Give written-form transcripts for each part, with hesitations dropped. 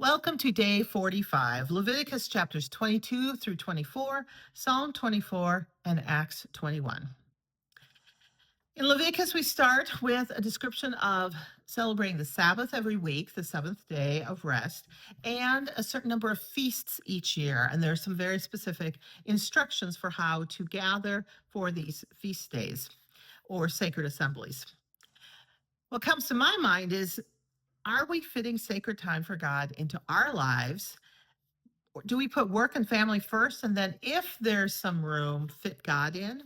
Welcome to day 45, Leviticus chapters 22 through 24, Psalm 24, and Acts 21. In Leviticus, we start with a description of celebrating the Sabbath every week, the seventh day of rest, and a certain number of feasts each year. And there are some very specific instructions for how to gather for these feast days or sacred assemblies. What comes to my mind is, are we fitting sacred time for God into our lives? Or do we put work and family first, and then if there's some room, fit God in?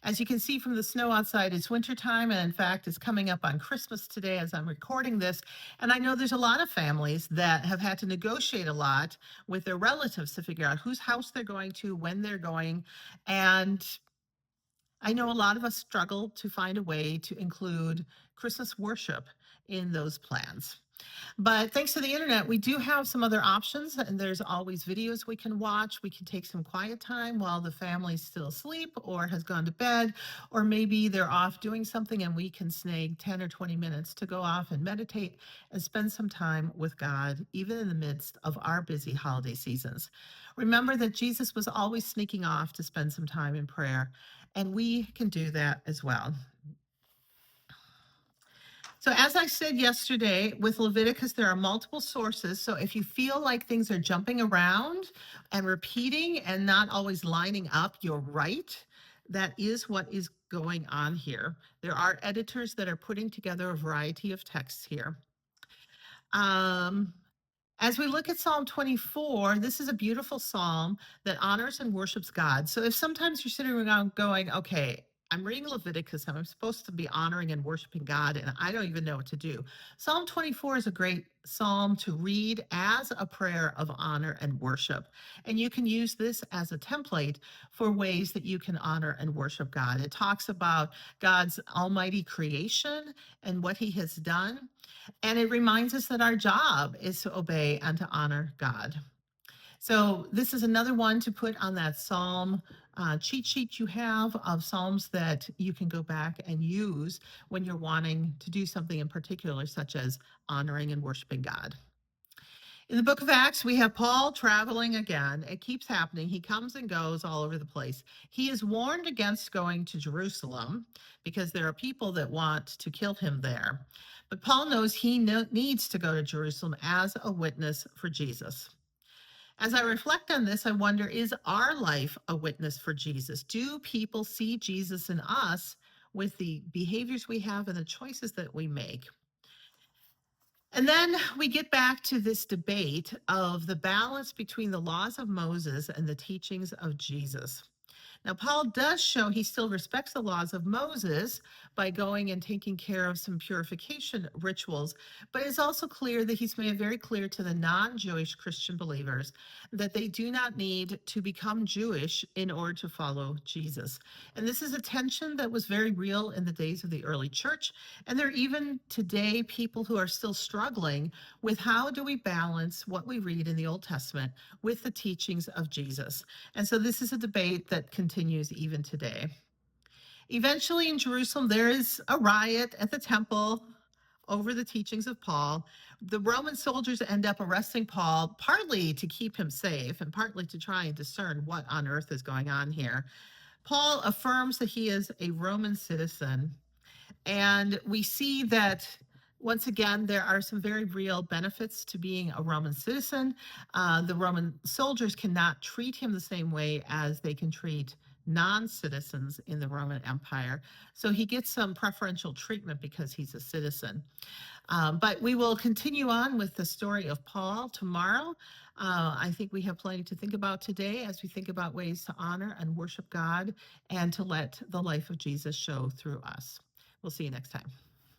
As you can see from the snow outside, it's wintertime, and in fact, it's coming up on Christmas today as I'm recording this. And I know there's a lot of families that have had to negotiate a lot with their relatives to figure out whose house they're going to, when they're going. And I know a lot of us struggle to find a way to include Christmas worship in those plans. But thanks to the internet, we do have some other options, and there's always videos we can watch. We can take some quiet time while the family's still asleep or has gone to bed, or maybe they're off doing something and we can snag 10 or 20 minutes to go off and meditate and spend some time with God, even in the midst of our busy holiday seasons. Remember that Jesus was always sneaking off to spend some time in prayer, and we can do that as well. So as I said yesterday, with Leviticus, there are multiple sources. So if you feel like things are jumping around and repeating and not always lining up, you're right. That is what is going on here. There are editors that are putting together a variety of texts here. As we look at Psalm 24, this is a beautiful psalm that honors and worships God. So if sometimes you're sitting around going, okay, I'm reading Leviticus, I'm supposed to be honoring and worshiping God, and I don't even know what to do. Psalm 24 is a great psalm to read as a prayer of honor and worship. And you can use this as a template for ways that you can honor and worship God. It talks about God's almighty creation and what he has done. And it reminds us that our job is to obey and to honor God. So this is another one to put on that Psalm cheat sheet you have of Psalms that you can go back and use when you're wanting to do something in particular, such as honoring and worshiping God. In the book of Acts, we have Paul traveling again. It keeps happening. He comes and goes all over the place. He is warned against going to Jerusalem because there are people that want to kill him there. But Paul knows he needs to go to Jerusalem as a witness for Jesus. As I reflect on this, I wonder, is our life a witness for Jesus? Do people see Jesus in us with the behaviors we have and the choices that we make? And then we get back to this debate of the balance between the laws of Moses and the teachings of Jesus. Now, Paul does show he still respects the laws of Moses by going and taking care of some purification rituals, but it's also clear that he's made it very clear to the non-Jewish Christian believers that they do not need to become Jewish in order to follow Jesus. And this is a tension that was very real in the days of the early church. And there are even today people who are still struggling with how do we balance what we read in the Old Testament with the teachings of Jesus. And so this is a debate that continues even today. Eventually in Jerusalem, there is a riot at the temple over the teachings of Paul. The Roman soldiers end up arresting Paul, partly to keep him safe and partly to try and discern what on earth is going on here. Paul affirms that he is a Roman citizen. And we see that once again, there are some very real benefits to being a Roman citizen. The Roman soldiers cannot treat him the same way as they can treat non-citizens in the Roman Empire. So he gets some preferential treatment because he's a citizen. But we will continue on with the story of Paul tomorrow. I think we have plenty to think about today as we think about ways to honor and worship God and to let the life of Jesus show through us. We'll see you next time.